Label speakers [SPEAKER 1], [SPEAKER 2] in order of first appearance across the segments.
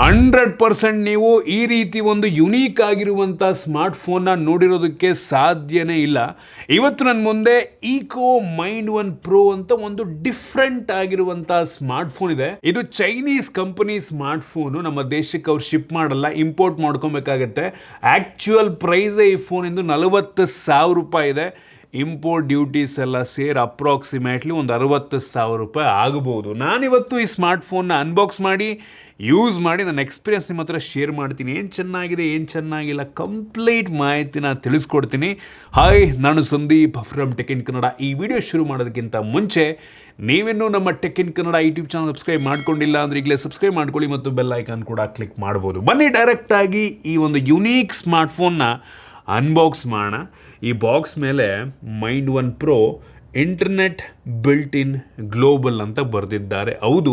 [SPEAKER 1] 100% ನೀವು ಈ ರೀತಿ ಒಂದು ಯುನೀಕ್ ಆಗಿರುವಂಥ ಸ್ಮಾರ್ಟ್ಫೋನ್ನ ನೋಡಿರೋದಕ್ಕೆ ಸಾಧ್ಯನೇ ಇಲ್ಲ. ಇವತ್ತು ನನ್ನ ಮುಂದೆ ಈಕೋ ಮೈಂಡ್ 1 ಪ್ರೋ ಅಂತ ಒಂದು ಡಿಫ್ರೆಂಟ್ ಆಗಿರುವಂಥ ಸ್ಮಾರ್ಟ್ಫೋನ್ ಇದೆ. ಇದು ಚೈನೀಸ್ ಕಂಪನಿ ಸ್ಮಾರ್ಟ್ಫೋನು. ನಮ್ಮ ದೇಶಕ್ಕೆ ಅವ್ರು ಶಿಪ್ ಮಾಡಲ್ಲ, ಇಂಪೋರ್ಟ್ ಮಾಡ್ಕೊಬೇಕಾಗತ್ತೆ. ಆ್ಯಕ್ಚುಯಲ್ ಪ್ರೈಸೇ ಈ ಫೋನಿಂದು 40,000 ರೂಪಾಯಿ ಇದೆ. ಇಂಪೋರ್ಟ್ ಡ್ಯೂಟೀಸ್ ಎಲ್ಲ ಸೇರಿ ಅಪ್ರಾಕ್ಸಿಮೇಟ್ಲಿ ಒಂದು 60,000 ರೂಪಾಯಿ ಆಗಬಹುದು. ನಾನಿವತ್ತು ಈ ಸ್ಮಾರ್ಟ್ಫೋನ್ನ ಅನ್ಬಾಕ್ಸ್ ಮಾಡಿ ಯೂಸ್ ಮಾಡಿ ನನ್ನ ಎಕ್ಸ್ಪೀರಿಯನ್ಸ್ ನಿಮ್ಮ ಹತ್ರ ಶೇರ್ ಮಾಡ್ತೀನಿ. ಏನು ಚೆನ್ನಾಗಿದೆ, ಏನು ಚೆನ್ನಾಗಿಲ್ಲ, ಕಂಪ್ಲೀಟ್ ಮಾಹಿತಿನ ತಿಳಿಸ್ಕೊಡ್ತೀನಿ. ಹಾಯ್, ನಾನು Sandeep from tech in Kannada. ಈ ವಿಡಿಯೋ ಶುರು ಮಾಡೋದಕ್ಕಿಂತ ಮುಂಚೆ ನೀವಿನ್ನೂ ನಮ್ಮ tech in Kannada YouTube channel subscribe ಮಾಡ್ಕೊಂಡಿಲ್ಲ ಅಂದರೆ ಈಗಲೇ ಸಬ್ಸ್ಕ್ರೈಬ್ ಮಾಡ್ಕೊಳ್ಳಿ ಮತ್ತು ಬೆಲ್ ಐಕಾನ್ ಕೂಡ ಕ್ಲಿಕ್ ಮಾಡ್ಬೋದು. ಬನ್ನಿ ಡೈರೆಕ್ಟಾಗಿ ಈ ಒಂದು ಯುನೀಕ್ ಸ್ಮಾರ್ಟ್ಫೋನ್ನ ಅನ್ಬಾಕ್ಸ್ ಮಾಡೋಣ. ಈ ಬಾಕ್ಸ್ ಮೇಲೆ mind 1 pro internet built in global ಅಂತ ಬರೆದಿದ್ದಾರೆ. ಹೌದು,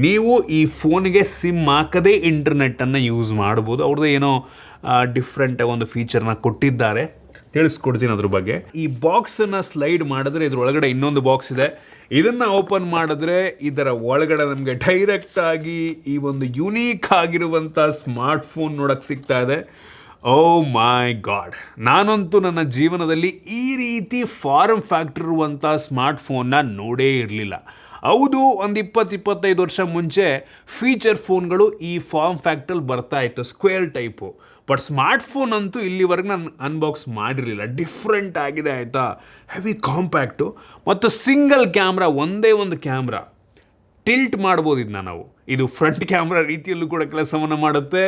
[SPEAKER 1] ನೀವು ಈ ಫೋನ್ಗೆ ಸಿಮ್ ಹಾಕದೇ ಇಂಟರ್ನೆಟ್ಟನ್ನು ಯೂಸ್ ಮಾಡ್ಬೋದು. ಅವ್ರದ್ದು ಏನೋ ಡಿಫ್ರೆಂಟಾಗಿ ಒಂದು ಫೀಚರ್ನ ಕೊಟ್ಟಿದ್ದಾರೆ, ತಿಳಿಸ್ಕೊಡ್ತೀನಿ ಅದ್ರ ಬಗ್ಗೆ. ಈ ಬಾಕ್ಸನ್ನು ಸ್ಲೈಡ್ ಮಾಡಿದ್ರೆ ಇದ್ರೊಳಗಡೆ ಇನ್ನೊಂದು ಬಾಕ್ಸ್ ಇದೆ. ಇದನ್ನು ಓಪನ್ ಮಾಡಿದ್ರೆ ಇದರ ಒಳಗಡೆ ನಮಗೆ ಡೈರೆಕ್ಟಾಗಿ ಈ ಒಂದು ಯುನೀಕ್ ಆಗಿರುವಂಥ ಸ್ಮಾರ್ಟ್ಫೋನ್ ನೋಡೋಕ್ಕೆ ಸಿಗ್ತಾ ಇದೆ. ಓ ಮೈ ಗಾಡ್, ನಾನಂತೂ ನನ್ನ ಜೀವನದಲ್ಲಿ ಈ ರೀತಿ ಫಾರ್ಮ್ ಫ್ಯಾಕ್ಟರ್ ಇರುವಂಥ ಸ್ಮಾರ್ಟ್ಫೋನ್ನ ನೋಡೇ ಇರಲಿಲ್ಲ. ಹೌದು, ಒಂದು 20-25 ವರ್ಷ ಮುಂಚೆ ಫೀಚರ್ ಫೋನ್ಗಳು ಈ ಫಾರ್ಮ್ ಫ್ಯಾಕ್ಟ್ರಲ್ಲಿ ಬರ್ತಾ ಇತ್ತು, ಸ್ಕ್ವೇರ್ ಟೈಪು. ಬಟ್ ಸ್ಮಾರ್ಟ್ಫೋನ್ ಅಂತೂ ಇಲ್ಲಿವರೆಗೆ ನಾನು ಅನ್ಬಾಕ್ಸ್ ಮಾಡಿರಲಿಲ್ಲ. ಡಿಫ್ರೆಂಟ್ ಆಗಿದೆ ಆಯಿತಾ, ಹೆವಿ ಕಾಂಪ್ಯಾಕ್ಟು ಮತ್ತು ಸಿಂಗಲ್ ಕ್ಯಾಮ್ರಾ, ಒಂದೇ ಒಂದು ಕ್ಯಾಮ್ರಾ ಟಿಲ್ಟ್ ಮಾಡ್ಬೋದು ಇದನ್ನ ನಾವು. ಇದು ಫ್ರಂಟ್ ಕ್ಯಾಮ್ರಾ ರೀತಿಯಲ್ಲೂ ಕೂಡ ಕೆಲಸವನ್ನು ಮಾಡುತ್ತೆ,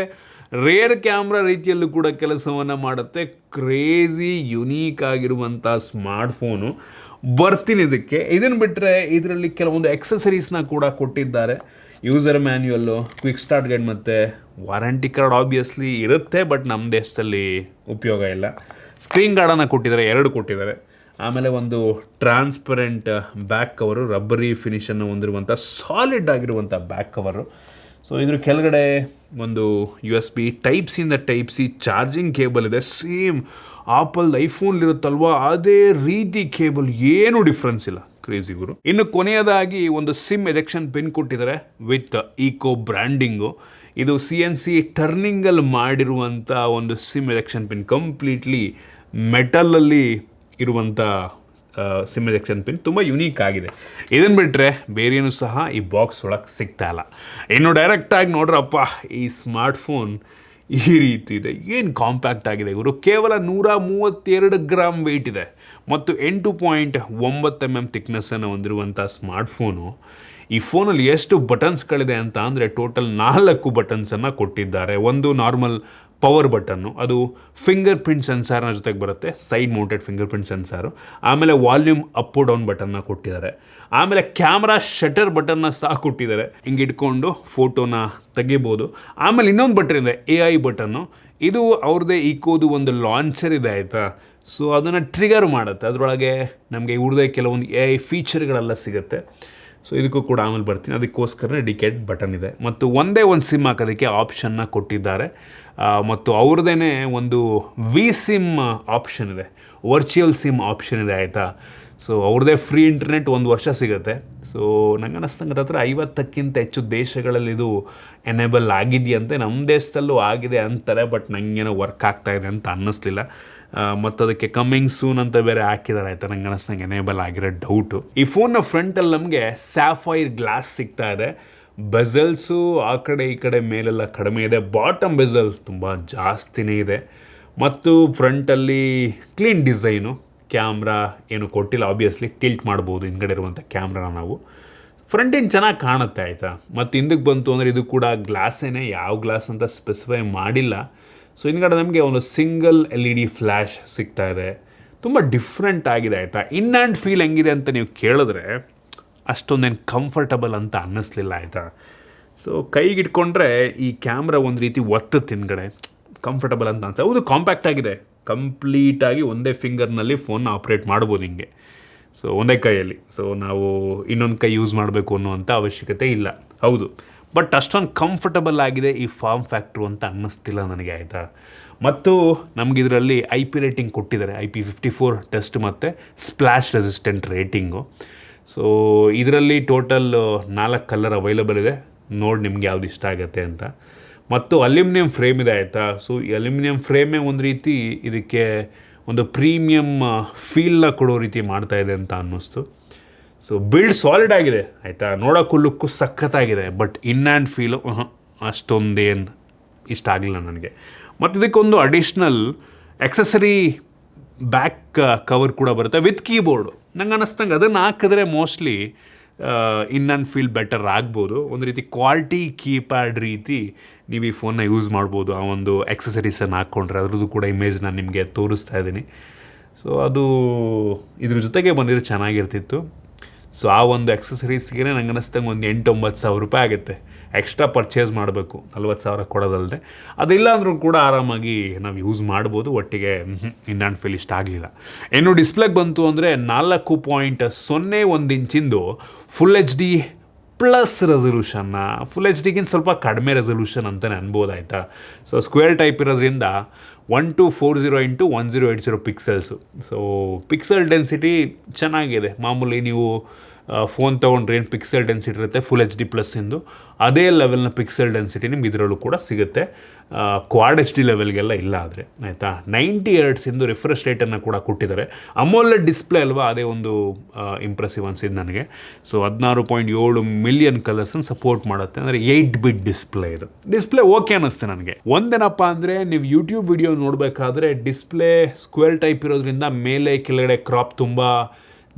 [SPEAKER 1] ರೇರ್ ಕ್ಯಾಮ್ರಾ ರೀತಿಯಲ್ಲೂ ಕೂಡ ಕೆಲಸವನ್ನು ಮಾಡುತ್ತೆ. ಕ್ರೇಜಿ ಯುನೀಕ್ ಆಗಿರುವಂಥ ಸ್ಮಾರ್ಟ್ಫೋನು. ಬರ್ತೀನಿ ಇದಕ್ಕೆ. ಇದನ್ನು ಬಿಟ್ಟರೆ ಇದರಲ್ಲಿ ಕೆಲವೊಂದು ಎಕ್ಸಸರೀಸ್ನ ಕೂಡ ಕೊಟ್ಟಿದ್ದಾರೆ. ಯೂಸರ್ ಮ್ಯಾನ್ಯುಯಲ್ಲು, ಕ್ವಿಕ್ ಸ್ಟಾರ್ಟ್ ಗೈಡ್ ಮತ್ತು ವಾರಂಟಿ ಕಾರ್ಡ್ ಆಬ್ವಿಯಸ್ಲಿ ಇರುತ್ತೆ, ಬಟ್ ನಮ್ಮ ದೇಶದಲ್ಲಿ ಉಪಯೋಗ ಇಲ್ಲ. ಸ್ಕ್ರೀನ್ ಗಾರ್ಡನ್ನು ಕೊಟ್ಟಿದ್ದಾರೆ, 2 ಕೊಟ್ಟಿದ್ದಾರೆ. ಆಮೇಲೆ ಒಂದು ಟ್ರಾನ್ಸ್ಪರೆಂಟ್ ಬ್ಯಾಕ್ ಕವರು, ರಬ್ಬರಿ ಫಿನಿಷನ್ನು ಹೊಂದಿರುವಂಥ ಸಾಲಿಡ್ ಆಗಿರುವಂಥ ಬ್ಯಾಕ್ ಕವರು. ಸೊ ಇದ್ರ ಕೆಳಗಡೆ ಒಂದು USB type C charging cable ಇದೆ. ಸೇಮ್ ಆಪಲ್ ಐಫೋನ್ಲಿರುತ್ತಲ್ವ ಅದೇ ರೀತಿ ಕೇಬಲ್, ಏನೂ ಡಿಫ್ರೆನ್ಸ್ ಇಲ್ಲ. ಕ್ರೇಜಿ ಗುರು. ಇನ್ನು ಕೊನೆಯದಾಗಿ ಒಂದು ಸಿಮ್ ಎಜೆಕ್ಷನ್ ಪಿನ್ ಕೊಟ್ಟಿದ್ದಾರೆ ವಿತ್ ಈಕೋ ಬ್ರ್ಯಾಂಡಿಂಗು. ಇದು CNC ಟರ್ನಿಂಗಲ್ಲಿ ಮಾಡಿರುವಂಥ ಒಂದು ಸಿಮ್ ಎಜೆಕ್ಷನ್ ಪಿನ್, ಕಂಪ್ಲೀಟ್ಲಿ ಮೆಟಲಲ್ಲಿ ಇರುವಂಥ ಸಿಮ್ ಎಜೆಕ್ಷನ್ ಪಿನ್. ತುಂಬ ಯುನೀಕ್ ಆಗಿದೆ. ಇದನ್ನು ಬಿಟ್ಟರೆ ಬೇರೇನೂ ಸಹ ಈ ಬಾಕ್ಸ್ ಒಳಗೆ ಸಿಗ್ತಾ ಇಲ್ಲ. ಇನ್ನು ಡೈರೆಕ್ಟಾಗಿ ನೋಡ್ರಪ್ಪ, ಈ ಸ್ಮಾರ್ಟ್ಫೋನ್ ಈ ರೀತಿ ಇದೆ. ಏನು ಕಾಂಪ್ಯಾಕ್ಟ್ ಆಗಿದೆ ಇವರು. ಕೇವಲ 132 ಗ್ರಾಮ್ ವೆಯ್ಟ್ ಇದೆ ಮತ್ತು 8.9 mm ಥಿಕ್ನೆಸ್ಸನ್ನು ಹೊಂದಿರುವಂಥ ಸ್ಮಾರ್ಟ್ಫೋನು. ಈ ಫೋನಲ್ಲಿ ಎಷ್ಟು ಬಟನ್ಸ್ಗಳಿದೆ ಅಂತ ಅಂದರೆ ಟೋಟಲ್ 4 ಬಟನ್ಸನ್ನು ಕೊಟ್ಟಿದ್ದಾರೆ. ಒಂದು ನಾರ್ಮಲ್ ಪವರ್ ಬಟನ್ನು, ಅದು ಫಿಂಗರ್ ಪ್ರಿಂಟ್ ಸೆನ್ಸಾರ್ನ ಜೊತೆಗೆ ಬರುತ್ತೆ, side mounted finger print sensor. ಆಮೇಲೆ ವಾಲ್ಯೂಮ್ ಅಪ್ ಡೌನ್ ಬಟನ್ನ ಕೊಟ್ಟಿದ್ದಾರೆ. ಆಮೇಲೆ ಕ್ಯಾಮ್ರಾ ಶಟರ್ ಬಟನ್ನ ಸಹ ಕೊಟ್ಟಿದ್ದಾರೆ, ಹಿಂಗೆ ಇಟ್ಕೊಂಡು ಫೋಟೋನ ತೆಗಿಬೋದು. ಆಮೇಲೆ ಇನ್ನೊಂದು ಬಟನ್ ಇದೆ, AI ಬಟನ್ನು. ಇದು ಅವ್ರದ್ದೇ ಈಕೋದು ಒಂದು ಲಾಂಚರ್ ಇದೆ ಆಯಿತಾ. ಸೊ ಅದನ್ನು ಟ್ರಿಗರ್ ಮಾಡುತ್ತೆ, ಅದರೊಳಗೆ ನಮಗೆ ಇವ್ರದ್ದೇ ಕೆಲವೊಂದು AI ಫೀಚರ್ಗಳೆಲ್ಲ ಸಿಗುತ್ತೆ. ಸೊ ಇದಕ್ಕೂ ಕೂಡ ಆಮೇಲೆ ಬರ್ತೀನಿ, ಅದಕ್ಕೋಸ್ಕರ ಡಿಕೆಟ್ ಬಟನ್ ಇದೆ. ಮತ್ತು ಒಂದೇ ಒಂದು ಸಿಮ್ ಹಾಕೋದಕ್ಕೆ ಆಪ್ಷನ್ನ ಕೊಟ್ಟಿದ್ದಾರೆ. ಮತ್ತು ಅವ್ರದ್ದೇ ಒಂದು ಸಿಮ್ ಆಪ್ಷನ್ ಇದೆ, ವರ್ಚುವಲ್ ಸಿಮ್ ಆಪ್ಷನ್ ಇದೆ ಆಯಿತಾ. ಸೊ ಅವ್ರದ್ದೇ ಫ್ರೀ ಇಂಟರ್ನೆಟ್ 1 ವರ್ಷ ಸಿಗುತ್ತೆ. ಸೊ ನಂಗೆ ಅನ್ನಿಸ್ತಂಗೆ ಹತ್ರ 50ಕ್ಕಿಂತ ಹೆಚ್ಚು ದೇಶಗಳಲ್ಲಿ ಇದು ಎನೇಬಲ್ ಆಗಿದೆಯಂತೆ. ನಮ್ಮ ದೇಶದಲ್ಲೂ ಆಗಿದೆ ಅಂತಾರೆ, ಬಟ್ ನನಗೇನೋ ವರ್ಕ್ ಆಗ್ತಾಯಿದೆ ಅಂತ ಅನ್ನಿಸ್ಲಿಲ್ಲ. ಮತ್ತು ಅದಕ್ಕೆ ಕಮ್ಮಿಂಗ್ ಸೂನ್ ಅಂತ ಬೇರೆ ಹಾಕಿದ್ದಾರೆ ಆಯಿತಾ. ನಂಗೆ ಅನ್ನಿಸ್ತಂಗೆ ಎನೇಬಲ್ ಆಗಿರೋ ಡೌಟು. ಈ ಫೋನ್ನ ಫ್ರಂಟಲ್ಲಿ ನಮಗೆ ಸ್ಯಾಫೈರ್ ಗ್ಲಾಸ್ ಸಿಗ್ತಾ ಇದೆ. ಬೆಸಲ್ಸು ಆ ಕಡೆ ಈ ಕಡೆ ಮೇಲೆಲ್ಲ ಕಡಿಮೆ ಇದೆ, ಬಾಟಮ್ ಬೆಸಲ್ ತುಂಬ ಜಾಸ್ತಿನೇ ಇದೆ. ಮತ್ತು ಫ್ರಂಟಲ್ಲಿ ಕ್ಲೀನ್ ಡಿಸೈನು. ಕ್ಯಾಮ್ರಾ ಏನು ಕೊಟ್ಟಿಲ್ಲ, ಆಬ್ವಿಯಸ್ಲಿ ಟಿಲ್ಟ್ ಮಾಡ್ಬೋದು ಹಿಂದ್ಗಡೆ ಇರುವಂಥ ಕ್ಯಾಮ್ರಾನ ನಾವು. ಫ್ರಂಟಿಂಗ್ ಚೆನ್ನಾಗಿ ಕಾಣುತ್ತೆ ಆಯಿತಾ. ಮತ್ತು ಹಿಂದಕ್ಕೆ ಬಂತು ಅಂದರೆ ಇದು ಕೂಡ ಗ್ಲಾಸೇನೆ, ಯಾವ ಗ್ಲಾಸ್ ಅಂತ ಸ್ಪೆಸಿಫೈ ಮಾಡಿಲ್ಲ. ಸೊ ಹಿಂದ್ಗಡೆ ನಮಗೆ ಒಂದು ಸಿಂಗಲ್ LED ಫ್ಲ್ಯಾಶ್ ಸಿಗ್ತಾ ಇದೆ. ತುಂಬ ಡಿಫ್ರೆಂಟ್ ಆಗಿದೆ ಆಯಿತಾ. ಇನ್ ಆ್ಯಂಡ್ ಫೀಲ್ ಹೆಂಗಿದೆ ಅಂತ ನೀವು ಕೇಳಿದ್ರೆ ಅಷ್ಟೊಂದೇನು ಕಂಫರ್ಟಬಲ್ ಅಂತ ಅನ್ನಿಸ್ಲಿಲ್ಲ ಆಯಿತಾ. ಸೊ ಕೈಗಿಟ್ಕೊಂಡ್ರೆ ಈ ಕ್ಯಾಮ್ರಾ ಒಂದು ರೀತಿ ಒತ್ತುತ್ತೆ ಹಿಂದ್ಗಡೆ, ಕಂಫರ್ಟಬಲ್ ಅಂತ ಅನ್ಸುತ್ತೆ. ಹೌದು, ಕಾಂಪ್ಯಾಕ್ಟ್ ಆಗಿದೆ, ಕಂಪ್ಲೀಟಾಗಿ ಒಂದೇ ಫಿಂಗರ್ನಲ್ಲಿ ಫೋನ್ನ ಆಪ್ರೇಟ್ ಮಾಡ್ಬೋದು ಹಿಂಗೆ. ಸೊ ಒಂದೇ ಕೈಯಲ್ಲಿ. ಸೊ ನಾವು ಇನ್ನೊಂದು ಕೈ ಯೂಸ್ ಮಾಡಬೇಕು ಅನ್ನುವಂಥ ಅವಶ್ಯಕತೆ ಇಲ್ಲ. ಹೌದು, ಬಟ್ ಅಷ್ಟೊಂದು ಕಂಫರ್ಟಬಲ್ ಆಗಿದೆ ಈ ಫಾರ್ಮ್ ಫ್ಯಾಕ್ಟ್ರು ಅಂತ ಅನ್ನಿಸ್ತಿಲ್ಲ ನನಗೆ ಆಯಿತಾ. ಮತ್ತು ನಮಗಿದರಲ್ಲಿ IP ರೇಟಿಂಗ್ ಕೊಟ್ಟಿದ್ದಾರೆ, IP54 ಟೆಸ್ಟ್ ಮತ್ತು ಸ್ಪ್ಲ್ಯಾಶ್ ರೆಸಿಸ್ಟೆಂಟ್ ರೇಟಿಂಗು. ಸೊ ಇದರಲ್ಲಿ ಟೋಟಲ್ 4 ಕಲರ್ ಅವೈಲಬಲ್ ಇದೆ. ನೋಡಿ ನಿಮ್ಗೆ ಯಾವ್ದು ಇಷ್ಟ ಆಗುತ್ತೆ ಅಂತ. ಮತ್ತು ಅಲ್ಯೂಮಿನಿಯಂ ಫ್ರೇಮ್ ಇದೆ ಆಯಿತಾ. ಸೊ ಈ ಅಲ್ಯೂಮಿನಿಯಂ ಫ್ರೇಮೇ ಒಂದು ರೀತಿ ಇದಕ್ಕೆ ಒಂದು ಪ್ರೀಮಿಯಮ್ ಫೀಲ್ನ ಕೊಡೋ ರೀತಿ ಮಾಡ್ತಾಯಿದೆ ಅಂತ ಅನ್ನಿಸ್ತು. ಸೊ ಬಿಲ್ಡ್ ಸಾಲಿಡ್ ಆಗಿದೆ ಆಯಿತಾ, ನೋಡೋಕ್ಕೂ ಲುಕ್ಕು ಸಖತ್ತಾಗಿದೆ. ಬಟ್ ಇನ್ ಆ್ಯಂಡ್ ಫೀಲು ಅಷ್ಟೊಂದೇನು ಇಷ್ಟ ಆಗಲಿಲ್ಲ ನನಗೆ. ಮತ್ತು ಇದಕ್ಕೊಂದು ಅಡಿಷ್ನಲ್ ಎಕ್ಸಸರಿ ಬ್ಯಾಕ್ ಕವರ್ ಕೂಡ ಬರುತ್ತೆ ವಿತ್ ಕೀಬೋರ್ಡು. ನಂಗೆ ಅನ್ನಿಸ್ತಂಗೆ ಅದನ್ನು ಹಾಕಿದ್ರೆ mostly in and feel better ಆಗ್ಬೋದು. ಒಂದು ರೀತಿ ಕ್ವಾಲಿಟಿ ಕೀಪ್ಯಾಡ್ ರೀತಿ ನೀವು ಈ ಫೋನ್ನ ಯೂಸ್ ಮಾಡ್ಬೋದು ಆ ಒಂದು ಎಕ್ಸಸರೀಸನ್ನು ಹಾಕ್ಕೊಂಡ್ರೆ. ಅದ್ರದ್ದು ಕೂಡ ಇಮೇಜ್ ನಾನು ನಿಮಗೆ ತೋರಿಸ್ತಾ ಇದ್ದೀನಿ. ಸೊ ಅದು ಇದ್ರ ಜೊತೆಗೆ ಬಂದಿದ್ರೆ ಚೆನ್ನಾಗಿರ್ತಿತ್ತು. ಸೊ ಆ ಒಂದು ಎಕ್ಸಸರೀಸ್ಗೆ ನಂಗೆ ಅನ್ನಿಸ್ತಂಗೆ ಒಂದು 8-9 ಸಾವಿರ ರೂಪಾಯಿ ಆಗುತ್ತೆ. ಎಕ್ಸ್ಟ್ರಾ ಪರ್ಚೇಸ್ ಮಾಡಬೇಕು, 40,000 ಕೊಡೋದಲ್ಲದೆ. ಅದಿಲ್ಲ ಅಂದ್ರೂ ಕೂಡ ಆರಾಮಾಗಿ ನಾವು ಯೂಸ್ ಮಾಡ್ಬೋದು. ಒಟ್ಟಿಗೆ ಇನ್ ಆ್ಯಂಡ್ ಫೀಲ್ ಇಷ್ಟ ಆಗಲಿಲ್ಲ. ಇನ್ನು ಡಿಸ್ಪ್ಲೇಗೆ ಬಂತು ಅಂದರೆ 4.01 ಇಂಚಿಂದು ಫುಲ್ ಎಚ್ ಡಿ ಪ್ಲಸ್ ರೆಸೊಲ್ಯೂಷನ್ನ. ಫುಲ್ ಎಚ್ ಡಿಗಿಂತ ಸ್ವಲ್ಪ ಕಡಿಮೆ ರೆಸೊಲ್ಯೂಷನ್ ಅಂತಲೇ ಅನ್ಬೋದಾಯ್ತಾ. ಸೊ ಸ್ಕ್ವೇರ್ ಟೈಪ್ ಇರೋದ್ರಿಂದ 1240 × 1080 ಪಿಕ್ಸೆಲ್ಸು. ಸೊ ಪಿಕ್ಸೆಲ್ ಡೆನ್ಸಿಟಿ ಚೆನ್ನಾಗಿದೆ. ಮಾಮೂಲಿ ನೀವು ಫೋನ್ ತೊಗೊಂಡ್ರೆ ಏನು ಪಿಕ್ಸೆಲ್ ಡೆನ್ಸಿಟಿ ಇರುತ್ತೆ ಫುಲ್ ಎಚ್ ಡಿ ಪ್ಲಸ್ಸಿಂದು, ಅದೇ ಲೆವೆಲ್ನ ಪಿಕ್ಸೆಲ್ ಡೆನ್ಸಿಟಿ ನಿಮ್ಗೆ ಇದರಲ್ಲೂ ಕೂಡ ಸಿಗುತ್ತೆ. ಕ್ವಾಡ್ ಎಚ್ ಡಿ ಲೆವೆಲ್ಗೆಲ್ಲ ಇಲ್ಲ ಆದರೆ ಆಯಿತಾ. 90 ಹರ್ಟ್ಸಿಂದು ರಿಫ್ರೆಶ್ ರೇಟನ್ನು ಕೂಡ ಕೊಟ್ಟಿದ್ದಾರೆ. ಅಮೋಲೆಡ್ ಡಿಸ್ಪ್ಲೇ ಅಲ್ವಾ, ಅದೇ ಒಂದು ಇಂಪ್ರೆಸಿವ್ ಅನಿಸಿದ್ದು ನನಗೆ. ಸೊ 16.7 ಮಿಲಿಯನ್ ಕಲರ್ಸನ್ನು ಸಪೋರ್ಟ್ ಮಾಡುತ್ತೆ. ಅಂದರೆ 8 ಬಿಟ್ ಡಿಸ್ಪ್ಲೇ ಇದು. ಡಿಸ್ಪ್ಲೇ ಓಕೆ ಅನ್ನಿಸ್ತೆ ನನಗೆ. ಒಂದೇನಪ್ಪ ಅಂದರೆ ನೀವು ಯೂಟ್ಯೂಬ್ ವಿಡಿಯೋ ನೋಡಬೇಕಾದ್ರೆ ಡಿಸ್ಪ್ಲೇ ಸ್ಕ್ವೇರ್ ಟೈಪ್ ಇರೋದ್ರಿಂದ ಮೇಲೆ ಕೆಳಗಡೆ ಕ್ರಾಪ್ ತುಂಬ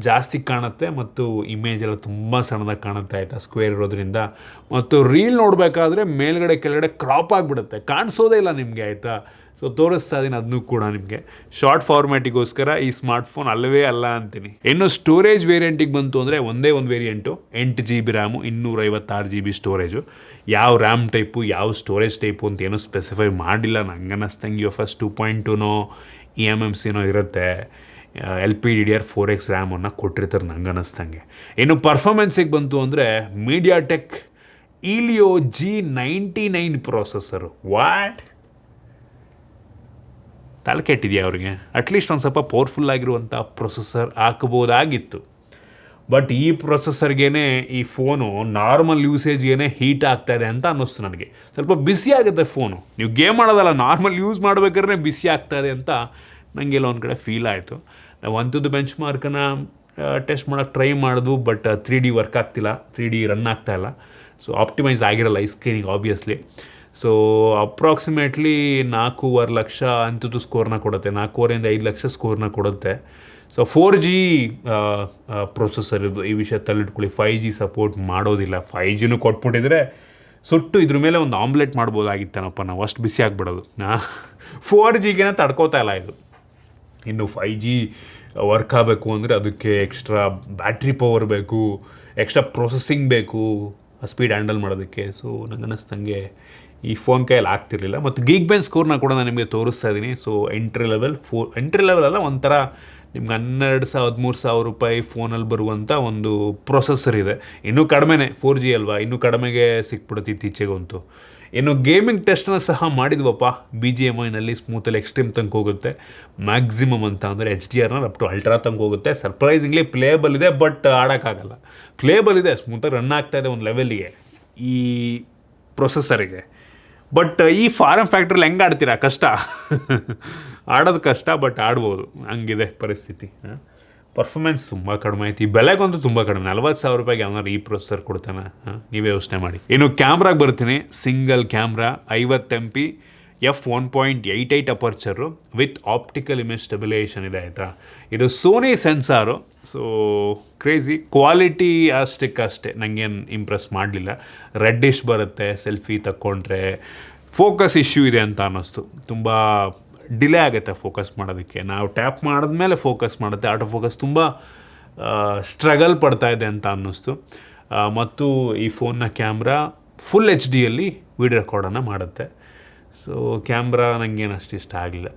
[SPEAKER 1] ಜಾಸ್ತಿ ಕಾಣುತ್ತೆ ಮತ್ತು ಇಮೇಜ್ ಎಲ್ಲ ತುಂಬ ಸಣ್ಣದಾಗಿ ಕಾಣುತ್ತೆ ಆಯಿತಾ, ಸ್ಕ್ವೇರ್ ಇರೋದ್ರಿಂದ. ಮತ್ತು ರೀಲ್ ನೋಡಬೇಕಾದ್ರೆ ಮೇಲ್ಗಡೆ ಕೆಳಗಡೆ ಕ್ರಾಪ್ ಆಗಿಬಿಡುತ್ತೆ, ಕಾಣಿಸೋದೇ ಇಲ್ಲ ನಿಮಗೆ ಆಯಿತಾ. ಸೊ ತೋರಿಸ್ತಾ ಇದ್ದೀನಿ ಅದನ್ನೂ ಕೂಡ ನಿಮಗೆ. ಶಾರ್ಟ್ ಫಾರ್ಮ್ಯಾಟಿಗೋಸ್ಕರ ಈ ಸ್ಮಾರ್ಟ್ಫೋನ್ ಅಲ್ಲವೇ ಅಲ್ಲ ಅಂತೀನಿ. ಇನ್ನು ಸ್ಟೋರೇಜ್ ವೇರಿಯಂಟಿಗೆ ಬಂತು ಅಂದರೆ ಒಂದೇ ಒಂದು variant 8 GB RAM, 256 GB storage. ಯಾವ ರ್ಯಾಮ್ ಟೈಪು ಯಾವ ಸ್ಟೋರೇಜ್ ಟೈಪು ಅಂತ ಏನೂ ಸ್ಪೆಸಿಫೈ ಮಾಡಿಲ್ಲ. ನಂಗೆ ಅನ್ನಿಸ್ತಂಗೆ UFS 2.2ನೋ eMMCನೋ ಇರುತ್ತೆ. LPDDR4X ರ್ಯಾಮನ್ನು ಕೊಟ್ಟಿರ್ತಾರೆ ನಂಗೆ ಅನ್ನಿಸ್ತಂಗೆ. ಇನ್ನು ಪರ್ಫಾರ್ಮೆನ್ಸಿಗೆ ಬಂತು ಅಂದರೆ ಮೀಡಿಯಾಟೆಕ್ ಈಲಿಯೋ G99 ಪ್ರೊಸೆಸರು. ವಾಟ್ ತಲೆ ಕೆಟ್ಟಿದೆಯಾ ಅವ್ರಿಗೆ? ಅಟ್ಲೀಸ್ಟ್ ಒಂದು ಸ್ವಲ್ಪ ಪವರ್ಫುಲ್ ಆಗಿರುವಂಥ ಪ್ರೊಸೆಸರ್ ಹಾಕ್ಬೋದಾಗಿತ್ತು. ಬಟ್ ಈ ಪ್ರೊಸೆಸರ್ಗೇ ಈ ಫೋನು ನಾರ್ಮಲ್ ಯೂಸೇಜ್ಗೇ ಹೀಟ್ ಆಗ್ತಾಯಿದೆ ಅಂತ ಅನ್ನಿಸ್ತು ನನಗೆ. ಸ್ವಲ್ಪ ಬಿಸಿ ಆಗುತ್ತೆ ಫೋನು. ನೀವು ಗೇಮ್ ಮಾಡೋದಲ್ಲ, ನಾರ್ಮಲ್ ಯೂಸ್ ಮಾಡ್ಬೇಕಾದ್ರೆ ಬಿಸಿ ಆಗ್ತಾಯಿದೆ ಅಂತ ನನಗೆಲ್ಲ ಒಂದು ಕಡೆ ಫೀಲ್ ಆಯಿತು. ನಾವು ಅಂಥದ್ದು ಬೆಂಚ್ ಮಾರ್ಕನ್ನು ಟೆಸ್ಟ್ ಮಾಡೋಕ್ಕೆ ಟ್ರೈ ಮಾಡಿದ್ವು. ಬಟ್ 3D ವರ್ಕ್ ಆಗ್ತಿಲ್ಲ, 3D ರನ್ ಆಗ್ತಾಯಿಲ್ಲ. ಸೊ ಆಪ್ಟಿಮೈಸ್ ಆಗಿರಲ್ಲ ಈ ಸ್ಕ್ರೀನಿಗೆ ಆಬ್ವಿಯಸ್ಲಿ. ಸೊ ಅಪ್ರಾಕ್ಸಿಮೇಟ್ಲಿ 4.5 ಲಕ್ಷ ಅಂಥದ್ದು ಸ್ಕೋರ್ನ ಕೊಡುತ್ತೆ. 4.5 5 ಲಕ್ಷ ಸ್ಕೋರ್ನ ಕೊಡುತ್ತೆ. ಸೊ 4G ಪ್ರೊಸೆಸರ್ ಇದು. ಈ ವಿಷಯ ತಲೆಟ್ಕೊಳ್ಳಿ. 5G ಸಪೋರ್ಟ್ ಮಾಡೋದಿಲ್ಲ. 5Gನೂ ಕೊಟ್ಬಿಟ್ಟಿದ್ರೆ ಸುಟ್ಟು ಇದ್ರ ಮೇಲೆ ಒಂದು ಆಮ್ಲೆಟ್ ಮಾಡ್ಬೋದಾಗಿತ್ತೇನಪ್ಪ ನಾವು, ಅಷ್ಟು ಬಿಸಿ ಆಗಿಬಿಡೋದು. 4Gಗೆ ತಡ್ಕೋತಾ ಇಲ್ಲ ಇದು. ಇನ್ನು 5G ವರ್ಕ್ ಆಗಬೇಕು ಅಂದರೆ ಅದಕ್ಕೆ ಎಕ್ಸ್ಟ್ರಾ ಬ್ಯಾಟ್ರಿ ಪವರ್ ಬೇಕು, ಎಕ್ಸ್ಟ್ರಾ ಪ್ರೊಸೆಸಿಂಗ್ ಬೇಕು ಸ್ಪೀಡ್ ಹ್ಯಾಂಡಲ್ ಮಾಡೋದಕ್ಕೆ. ಸೊ ನಂಗೆ ಅನ್ನಿಸ್ತಂಗೆ ಈ ಫೋನ್ ಕೈಯಲ್ಲಿ ಆಗ್ತಿರಲಿಲ್ಲ. ಮತ್ತು ಗೀಕ್ ಬೆಂಚ್ ಸ್ಕೋರ್ನ ಕೂಡ ನಾನು ನಿಮಗೆ ತೋರಿಸ್ತಾ ಇದ್ದೀನಿ. ಸೊ ಎಂಟ್ರಿ ಲೆವೆಲ್ ಅಲ್ಲ, ಒಂಥರ ನಿಮ್ಗೆ 12,000-13,000 ರೂಪಾಯಿ ಫೋನಲ್ಲಿ ಬರುವಂಥ ಒಂದು ಪ್ರೊಸೆಸರ್ ಇದೆ. ಇನ್ನೂ ಕಡಿಮೆನೇ, 4G ಅಲ್ವಾ, ಇನ್ನೂ ಕಡಿಮೆಗೆ ಸಿಕ್ಬಿಡುತ್ತೆ ಇತ್ತೀಚೆಗಂತೂ. ಇನ್ನು ಗೇಮಿಂಗ್ ಟೆಸ್ಟನ್ನ ಸಹ ಮಾಡಿದ್ವಪ್ಪ. BGMIನಲ್ಲಿ ಸ್ಮೂತಲ್ಲಿ ಎಕ್ಸ್ಟ್ರೀಮ್ ತನಕ ಹೋಗುತ್ತೆ. ಮ್ಯಾಕ್ಸಿಮಮ್ ಅಂತ ಅಂದರೆ HDR ಅಪ್ ಟು ಅಲ್ಟ್ರಾ ತನಕ ಹೋಗುತ್ತೆ. ಸರ್ಪ್ರೈಸಿಂಗ್ಲಿ ಪ್ಲೇಯಬಲ್ ಇದೆ, ಬಟ್ ಆಡೋಕ್ಕಾಗಲ್ಲ. ಪ್ಲೇಯಬಲ್ ಇದೆ, ಸ್ಮೂತಾಗಿ ರನ್ ಆಗ್ತಾಯಿದೆ ಒಂದು ಲೆವೆಲ್ಲಿಗೆ ಈ ಪ್ರೊಸೆಸರಿಗೆ. ಬಟ್ ಈ ಫಾರಮ್ ಫ್ಯಾಕ್ಟ್ರಲ್ಲಿ ಹೆಂಗೆ ಆಡ್ತೀರಾ? ಕಷ್ಟ ಆಡೋದು ಕಷ್ಟ, ಬಟ್ ಆಡ್ಬೋದು, ಹಂಗಿದೆ ಪರಿಸ್ಥಿತಿ. ಪರ್ಫಾರ್ಮೆನ್ಸ್ ತುಂಬ ಕಡಿಮೆ ಐತಿ. ಈ ಬೆಲೆಗಂತೂ ತುಂಬ ಕಡಿಮೆ. 40,000 ರೂಪಾಯಿಗೆ ಯಾವನಾರು ಈ ಪ್ರೊಸೆಸರ್ ಕೊಡ್ತಾನೆ? ನೀವೇ ಯೋಚನೆ ಮಾಡಿ. ಇನ್ನು ಕ್ಯಾಮ್ರಾಗೆ ಬರ್ತೀನಿ. Single camera 50 MP f1.88 aperture with optical image stabilisation ಇದೆ ಆಯಿತಾ. ಇದು Sony sensor. So crazy quality ಅಷ್ಟೇ ನನಗೇನು ಇಂಪ್ರೆಸ್ ಮಾಡಲಿಲ್ಲ. ರೆಡ್ಡಿಶ್ ಬರುತ್ತೆ ಸೆಲ್ಫಿ ತಕ್ಕೊಂಡ್ರೆ. ಫೋಕಸ್ ಇಶ್ಯೂ ಇದೆ ಅಂತ ಅನ್ನಿಸ್ತು. ತುಂಬ ಡಿಲೇ ಆಗುತ್ತೆ ಫೋಕಸ್ ಮಾಡೋದಕ್ಕೆ. ನಾವು ಟ್ಯಾಪ್ ಮಾಡಿದ್ಮೇಲೆ ಫೋಕಸ್ ಮಾಡುತ್ತೆ. ಆಟೋ ಫೋಕಸ್ ತುಂಬ ಸ್ಟ್ರಗಲ್ ಪಡ್ತಾಯಿದೆ ಅಂತ ಅನ್ನಿಸ್ತು. ಮತ್ತು ಈ ಫೋನ್ನ ಕ್ಯಾಮ್ರಾ ಫುಲ್ HD ವೀಡಿಯೋ ರೆಕಾರ್ಡನ್ನು ಮಾಡುತ್ತೆ. ಸೊ ಕ್ಯಾಮ್ರಾ ನನಗೇನು ಅಷ್ಟು ಇಷ್ಟ ಆಗಲಿಲ್ಲ.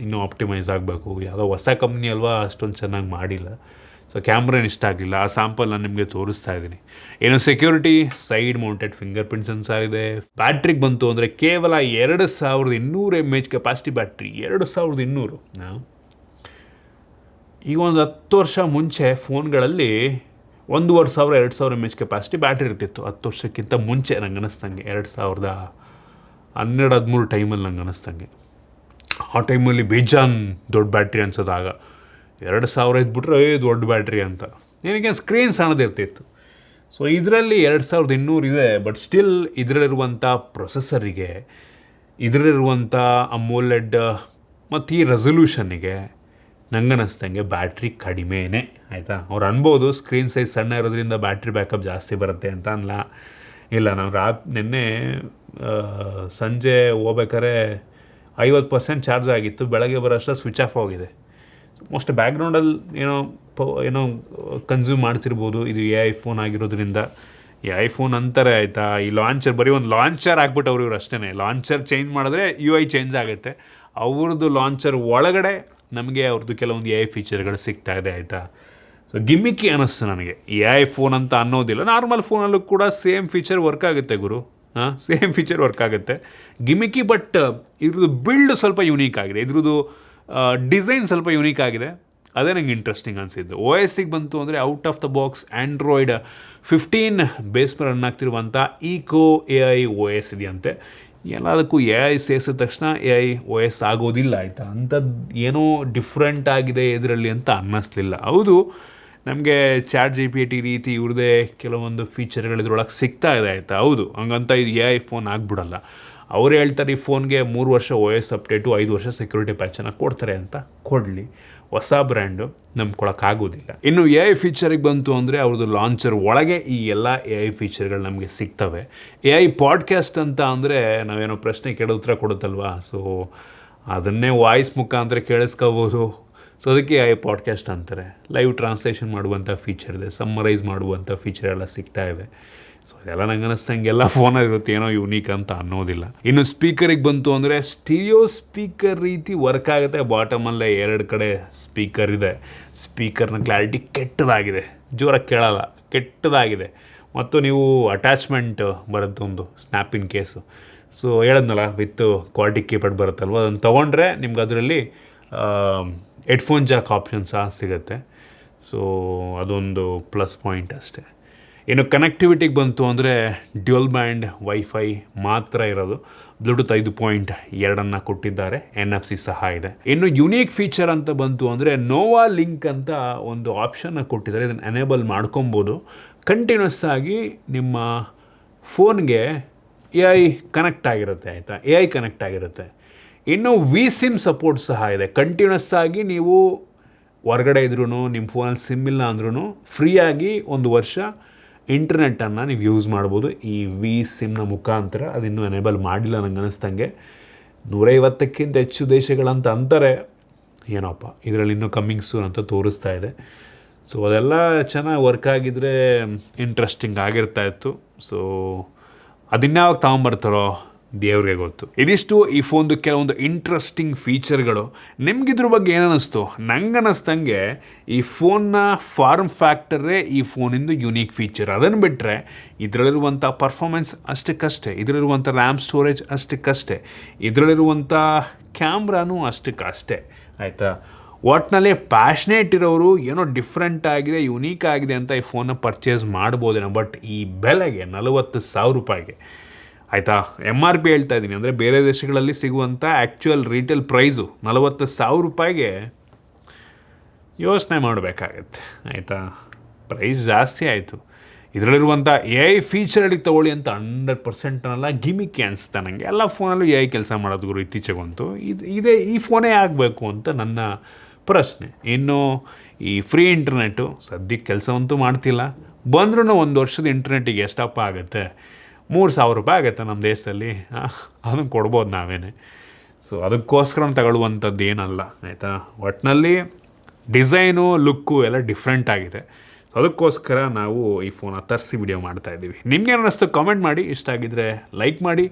[SPEAKER 1] ಇನ್ನೂ ಆಪ್ಟಿಮೈಸ್ ಆಗಬೇಕು. ಯಾವುದೋ ಹೊಸ ಕಂಪ್ನಿ ಅಲ್ವಾ, ಅಷ್ಟೊಂದು ಚೆನ್ನಾಗಿ ಮಾಡಿಲ್ಲ. ಸೊ ಕ್ಯಾಮ್ರೇನು ಇಷ್ಟ ಆಗಲಿಲ್ಲ. ಆ ಸ್ಯಾಂಪಲ್ ನಾನು ನಿಮಗೆ ತೋರಿಸ್ತಾ ಇದ್ದೀನಿ. ಏನು security side mounted finger print sensor ಇದೆ. ಬ್ಯಾಟ್ರಿಗೆ ಬಂತು ಅಂದರೆ ಕೇವಲ 2200 mAh ಕೆಪಾಸಿಟಿ ಬ್ಯಾಟ್ರಿ. 2200. ಈಗ ಒಂದು 10 ವರ್ಷ ಮುಂಚೆ ಫೋನ್ಗಳಲ್ಲಿ 1,500-2,000 mAh ಕೆಪಾಸಿಟಿ ಬ್ಯಾಟ್ರಿ ಇರ್ತಿತ್ತು. 10 ವರ್ಷಕ್ಕಿಂತ ಮುಂಚೆ ನಂಗೆ ಅನ್ನಿಸ್ತಂಗೆ 2010 12-13 ಟೈಮಲ್ಲಿ ನಂಗೆ ಅನ್ನಿಸ್ತಂಗೆ. ಆ ಟೈಮಲ್ಲಿ ಬೇಜಾನ್ ದೊಡ್ಡ ಬ್ಯಾಟ್ರಿ ಅನ್ಸೋದಾಗ 2000 ಇದ್ಬಿಟ್ರೆ ದೊಡ್ಡ ಬ್ಯಾಟ್ರಿ ಅಂತ. ನನಗೆ ಸ್ಕ್ರೀನ್ ಸಣ್ಣದಿರ್ತಿತ್ತು. ಸೊ ಇದರಲ್ಲಿ 2200 ಇದೆ. ಬಟ್ ಸ್ಟಿಲ್ ಇದರಲ್ಲಿರುವಂಥ ಪ್ರೊಸೆಸರಿಗೆ, ಇದರಲ್ಲಿರುವಂಥ ಅಮೋಲೆಡ್ ಮತ್ತು ಈ ರೆಸೊಲ್ಯೂಷನ್ನಿಗೆ ನಂಗೆ ಅನ್ನಿಸ್ದಂಗೆ ಬ್ಯಾಟ್ರಿ ಕಡಿಮೆನೇ. ಆಯಿತಾ, ಅವ್ರು ಅನ್ಬೋದು ಸ್ಕ್ರೀನ್ ಸೈಜ್ ಸಣ್ಣ ಇರೋದ್ರಿಂದ ಬ್ಯಾಟ್ರಿ ಬ್ಯಾಕಪ್ ಜಾಸ್ತಿ ಬರುತ್ತೆ ಅಂತ. ಇಲ್ಲ, ನಾವು ನಿನ್ನೆ ಸಂಜೆ ಹೋಗ್ಬೇಕಾದ್ರೆ 50% ಚಾರ್ಜ್ ಆಗಿತ್ತು, ಬೆಳಗ್ಗೆ ಬರೋಷ್ಟು ಸ್ವಿಚ್ ಆಫ್ ಹೋಗಿದೆ. ಮೋಸ್ಟ್ ಬ್ಯಾಕ್ಗ್ರೌಂಡಲ್ಲಿ ಏನೋ ಕನ್ಸ್ಯೂಮ್ ಮಾಡ್ತಿರ್ಬೋದು. ಇದು AI ಫೋನ್ ಆಗಿರೋದ್ರಿಂದ AI ಫೋನ್ ಅಂತಾರೆ. ಆಯಿತಾ, ಈ ಲಾಂಚರ್ ಬರೀ ಒಂದು ಲಾಂಚರ್ ಹಾಕ್ಬಿಟ್ಟು ಇವ್ರು ಅಷ್ಟೇ. ಲಾಂಚರ್ ಚೇಂಜ್ ಮಾಡಿದ್ರೆ UI ಚೇಂಜ್ ಆಗುತ್ತೆ. ಅವ್ರದ್ದು ಲಾಂಚರ್ ಒಳಗಡೆ ನಮಗೆ ಅವ್ರದ್ದು ಕೆಲವೊಂದು AI ಫೀಚರ್ಗಳು ಸಿಗ್ತಾ ಇದೆ. ಆಯಿತಾ, ಸೊ ಗಿಮ್ಮಿಕ್ಕಿ ಅನ್ನಿಸ್ತು ನನಗೆ. AI ಫೋನ್ ಅಂತ ಅನ್ನೋದಿಲ್ಲ, ನಾರ್ಮಲ್ ಫೋನಲ್ಲೂ ಕೂಡ ಸೇಮ್ ಫೀಚರ್ ವರ್ಕ್ ಆಗುತ್ತೆ ಗುರು. ಸೇಮ್ ಫೀಚರ್ ವರ್ಕ್ ಆಗುತ್ತೆ, ಗಿಮಿಕ್ಕಿ. ಬಟ್ ಇದ್ರದ್ದು ಬಿಲ್ಡ್ ಸ್ವಲ್ಪ ಯೂನೀಕ್ ಆಗಿದೆ, ಇದ್ರದ್ದು ಡಿಸೈನ್ ಸ್ವಲ್ಪ ಯೂನೀಕ್ ಆಗಿದೆ. ಅದೇ ನಂಗೆ ಇಂಟ್ರೆಸ್ಟಿಂಗ್ ಅನಿಸಿದ್ದು. OSಗೆ ಬಂತು ಅಂದರೆ out of the box Android 15 base ಮೇಲೆ ರನ್ ಆಗ್ತಿರುವಂಥ ಈಕೋ AI OS ಇದೆಯಂತೆ. ಎಲ್ಲದಕ್ಕೂ AI ಸೇರಿಸಿದ ತಕ್ಷಣ AI OS ಆಗೋದಿಲ್ಲ. ಆಯಿತಾ, ಅಂಥದ್ದು ಏನೋ ಡಿಫ್ರೆಂಟ್ ಆಗಿದೆ ಇದರಲ್ಲಿ ಅಂತ ಅನ್ನಿಸ್ಲಿಲ್ಲ. ಹೌದು, ನಮಗೆ ChatGPT ರೀತಿ ಇವ್ರದ್ದೇ ಕೆಲವೊಂದು ಫೀಚರ್ಗಳು ಇದ್ರೊಳಗೆ ಸಿಗ್ತಾ ಇದೆ. ಆಯಿತಾ, ಹೌದು, ಹಂಗಂತ ಇದು AI ಫೋನ್ ಆಗಿಬಿಡಲ್ಲ. ಅವ್ರು ಹೇಳ್ತಾರೆ ಈ ಫೋನ್ಗೆ 3 ವರ್ಷ OS ಅಪ್ಡೇಟು, 5 ವರ್ಷ ಸೆಕ್ಯೂರಿಟಿ ಪ್ಯಾಚನ್ನು ಕೊಡ್ತಾರೆ ಅಂತ. ಕೊಡಲಿ, ಹೊಸ ಬ್ರ್ಯಾಂಡು ನಂಬ್ಕೊಳಕ್ಕಾಗೋದಿಲ್ಲ. ಇನ್ನು AI ಫೀಚರಿಗೆ ಬಂತು ಅಂದರೆ ಅವ್ರದ್ದು ಲಾಂಚರ್ ಒಳಗೆ ಈ ಎಲ್ಲ AI ಫೀಚರ್ಗಳು ನಮಗೆ ಸಿಗ್ತವೆ. AI ಪಾಡ್ಕ್ಯಾಸ್ಟ್ ಅಂತ ಅಂದರೆ ನಾವೇನೋ ಪ್ರಶ್ನೆ ಕೇಳೋ ಉತ್ತರ ಕೊಡುತ್ತಲ್ವಾ, ಸೊ ಅದನ್ನೇ ವಾಯ್ಸ್ ಮುಖಾಂತರ ಕೇಳಿಸ್ಕೋಬೋದು. ಸೊ ಅದಕ್ಕೆ AI ಪಾಡ್ಕ್ಯಾಸ್ಟ್ ಅಂತಾರೆ. ಲೈವ್ ಟ್ರಾನ್ಸ್ಲೇಷನ್ ಮಾಡುವಂಥ ಫೀಚರ್ ಇದೆ, ಸಮ್ಮರೈಸ್ ಮಾಡುವಂಥ ಫೀಚರ್ ಎಲ್ಲ ಸಿಗ್ತಾ ಇದೆ. ಸೊ ಅದೆಲ್ಲ ನಂಗೆ ಅನ್ನಿಸ್ದಂಗೆ ಎಲ್ಲ ಫೋನಲ್ಲಿ ಇರುತ್ತೆ, ಏನೋ ಯೂನೀಕ್ ಅಂತ ಅನ್ನೋದಿಲ್ಲ. ಇನ್ನು ಸ್ಪೀಕರಿಗೆ ಬಂತು ಅಂದರೆ ಸ್ಟೀರಿಯೋ ಸ್ಪೀಕರ್ ರೀತಿ ವರ್ಕ್ ಆಗುತ್ತೆ. ಬಾಟಮಲ್ಲೇ 2 ಕಡೆ ಸ್ಪೀಕರ್ ಇದೆ. ಸ್ಪೀಕರ್ನ ಕ್ಲಾರಿಟಿ ಕೆಟ್ಟದಾಗಿದೆ, ಜೋರಾಗಿ ಕೇಳಲ್ಲ, ಕೆಟ್ಟದಾಗಿದೆ. ಮತ್ತು ನೀವು ಅಟ್ಯಾಚ್ಮೆಂಟ್ ಬರುತ್ತೆ ಒಂದು ಸ್ನ್ಯಾಪಿನ್ ಕೇಸು. ಸೊ ಹೇಳಿದ್ನಲ್ಲ, ವಿತ್ ಕ್ವಾಲಿಟಿ ಕೀಪ್ಯಾಡ್ ಬರುತ್ತಲ್ವ, ಅದನ್ನು ತೊಗೊಂಡ್ರೆ ನಿಮ್ಗೆ ಅದರಲ್ಲಿ ಹೆಡ್ಫೋನ್ ಜಾಕ್ ಆಪ್ಷನ್ ಸಹ ಸಿಗುತ್ತೆ. ಸೊ ಅದೊಂದು ಪ್ಲಸ್ ಪಾಯಿಂಟ್ ಅಷ್ಟೇ. ಇನ್ನು ಕನೆಕ್ಟಿವಿಟಿಗೆ ಬಂತು ಅಂದರೆ ಡ್ಯುಯಲ್ ಬ್ಯಾಂಡ್ ವೈಫೈ ಮಾತ್ರ ಇರೋದು. ಬ್ಲೂಟೂತ್ 5.2 ಕೊಟ್ಟಿದ್ದಾರೆ, NFC ಸಹ ಇದೆ. ಇನ್ನು ಯುನೀಕ್ ಫೀಚರ್ ಅಂತ ಬಂತು ಅಂದರೆ ನೋವಾ ಲಿಂಕ್ ಅಂತ ಒಂದು ಆಪ್ಷನ್ನ ಕೊಟ್ಟಿದ್ದಾರೆ. ಇದನ್ನು ಎನೇಬಲ್ ಮಾಡ್ಕೊಬೋದು. ಕಂಟಿನ್ಯೂಸ್ ಆಗಿ ನಿಮ್ಮ ಫೋನ್ಗೆ AI ಕನೆಕ್ಟ್ ಆಗಿರುತ್ತೆ. ಆಯಿತಾ, AI ಕನೆಕ್ಟ್ ಆಗಿರುತ್ತೆ. ಇನ್ನು VSIM ಸಪೋರ್ಟ್ ಸಹ ಇದೆ. ಕಂಟಿನ್ಯೂಸ್ ಆಗಿ ನೀವು ಹೊರಗಡೆ ಇದ್ರೂ, ನಿಮ್ಮ ಫೋನಲ್ಲಿ ಸಿಮ್ ಇಲ್ಲ ಅಂದ್ರೂ ಫ್ರೀಯಾಗಿ 1 ವರ್ಷ ಇಂಟರ್ನೆಟ್ಟನ್ನು ನೀವು ಯೂಸ್ ಮಾಡ್ಬೋದು ಈ VSIMನ ಮುಖಾಂತರ. ಅದಿನ್ನೂ ಎನೇಬಲ್ ಮಾಡಿಲ್ಲ ನಂಗೆ ಅನ್ನಿಸ್ದಂಗೆ. 150ಕ್ಕಿಂತ ಹೆಚ್ಚು ದೇಶಗಳಂತ ಅಂತಾರೆ. ಏನಪ್ಪ, ಇದರಲ್ಲಿ ಇನ್ನೂ ಕಮ್ಮಿಂಗ್ ಸೂನ್ ಅಂತ ತೋರಿಸ್ತಾ ಇದೆ. ಸೊ ಅದೆಲ್ಲ ಚೆನ್ನಾಗಿ ವರ್ಕ್ ಆಗಿದ್ರೆ ಇಂಟ್ರೆಸ್ಟಿಂಗ್ ಆಗಿರ್ತಾಯಿತ್ತು. ಸೊ ಅದಿನ್ಯಾವಾಗ ತಗೊಂಬರ್ತಾರೋ ದೇವ್ರಿಗೆ ಗೊತ್ತು. ಇದಿಷ್ಟು ಈ ಫೋನ್ದು ಕೆಲವೊಂದು ಇಂಟ್ರೆಸ್ಟಿಂಗ್ ಫೀಚರ್ಗಳು. ನಿಮಗಿದ್ರ ಬಗ್ಗೆ ಏನನ್ನಿಸ್ತು? ನಂಗೆ ಅನ್ನಿಸ್ದಂಗೆ ಈ ಫೋನ್ನ ಫಾರ್ಮ್ ಫ್ಯಾಕ್ಟರೇ ಈ ಫೋನಿಂದು ಯುನೀಕ್ ಫೀಚರ್. ಅದನ್ನು ಬಿಟ್ಟರೆ ಇದರಲ್ಲಿರುವಂಥ ಪರ್ಫಾರ್ಮೆನ್ಸ್ ಅಷ್ಟಕ್ಕಷ್ಟೇ, ಇದರಲ್ಲಿರುವಂಥ ರ್ಯಾಮ್ ಸ್ಟೋರೇಜ್ ಅಷ್ಟಕ್ಕಷ್ಟೇ, ಇದರಲ್ಲಿರುವಂಥ ಕ್ಯಾಮ್ರಾನೂ ಅಷ್ಟಕ್ಕಷ್ಟೇ. ಆಯಿತಾ, ಒಟ್ಟಿನಲ್ಲಿ ಪ್ಯಾಷನೇಟ್ ಇರೋರು ಏನೋ ಡಿಫ್ರೆಂಟ್ ಆಗಿದೆ, ಯುನೀಕ್ ಆಗಿದೆ ಅಂತ ಈ ಫೋನ್ನ ಪರ್ಚೇಸ್ ಮಾಡ್ಬೋದೇನೋ. ಬಟ್ ಈ ಬೆಲೆಗೆ 40,000 ರೂಪಾಯಿಗೆ, ಆಯಿತಾ, MRP ಹೇಳ್ತಾ ಇದ್ದೀನಿ, ಅಂದರೆ ಬೇರೆ ದೇಶಗಳಲ್ಲಿ ಸಿಗುವಂಥ ಆ್ಯಕ್ಚುಯಲ್ ರೀಟೇಲ್ ಪ್ರೈಸು 40,000 ರೂಪಾಯಿಗೆ ಯೋಚನೆ ಮಾಡಬೇಕಾಗತ್ತೆ. ಆಯಿತಾ, ಪ್ರೈಸ್ ಜಾಸ್ತಿ ಆಯಿತು. ಇದರಲ್ಲಿರುವಂಥ AI ಫೀಚರ್ಗಳಿಗೆ ತೊಗೊಳ್ಳಿ ಅಂತ 100% ಗಿಮಿಕ್ಕಿ ಅನಿಸುತ್ತೆ ನನಗೆ. ಎಲ್ಲ ಫೋನಲ್ಲೂ AI ಕೆಲಸ ಮಾಡೋದು ಗುರು ಇತ್ತೀಚೆಗಂತೂ. ಈ ಫೋನೇ ಆಗಬೇಕು ಅಂತ ನನ್ನ ಪ್ರಶ್ನೆ. ಇನ್ನು ಈ ಫ್ರೀ ಇಂಟರ್ನೆಟ್ಟು ಸದ್ಯಕ್ಕೆ ಕೆಲಸವಂತೂ ಮಾಡ್ತಿಲ್ಲ. ಬಂದ್ರೂ 1 ವರ್ಷದ ಇಂಟರ್ನೆಟ್ಟಿಗೆ ಎಷ್ಟಪ್ಪ ಆಗುತ್ತೆ? 3,000 ರೂಪಾಯಿ ಆಗುತ್ತೆ ನಮ್ಮ ದೇಶದಲ್ಲಿ. ಅದನ್ನು ಕೊಡ್ಬೋದು ನಾವೇನೆ. ಸೊ ಅದಕ್ಕೋಸ್ಕರ ತಗೊಳ್ಳುವಂಥದ್ದು ಏನಲ್ಲ. ಆಯಿತಾ, ಒಟ್ಟಿನಲ್ಲಿ ಡಿಸೈನು ಲುಕ್ಕು ಎಲ್ಲ ಡಿಫ್ರೆಂಟ್ ಆಗಿದೆ. ಅದಕ್ಕೋಸ್ಕರ ನಾವು ಈ ಫೋನ ತರಿಸಿ ವಿಡಿಯೋ ಮಾಡ್ತಾಯಿದ್ದೀವಿ. ನಿಮ್ಗೆ ಅನ್ನಿಸ್ತು ಕಾಮೆಂಟ್ ಮಾಡಿ. ಇಷ್ಟ ಆಗಿದ್ದರೆ ಲೈಕ್ ಮಾಡಿ,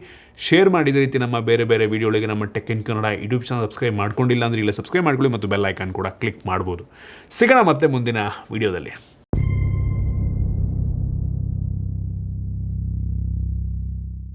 [SPEAKER 1] ಶೇರ್ ಮಾಡಿ. ಇದೇ ರೀತಿ ನಮ್ಮ ಬೇರೆ ಬೇರೆ ವೀಡಿಯೋಗಳಿಗೆ ನಮ್ಮ tech in Kannada YouTube channel subscribe ಮಾಡ್ಕೊಂಡಿಲ್ಲ ಅಂದರೆ ಇಲ್ಲ ಸಬ್ಸ್ಕ್ರೈಬ್ ಮಾಡ್ಕೊಳ್ಳಿ ಮತ್ತು ಬೆಲ್ ಐಕಾನ್ ಕೂಡ ಕ್ಲಿಕ್ ಮಾಡ್ಬೋದು. ಸಿಗೋಣ ಮತ್ತೆ ಮುಂದಿನ ವೀಡಿಯೋದಲ್ಲಿ.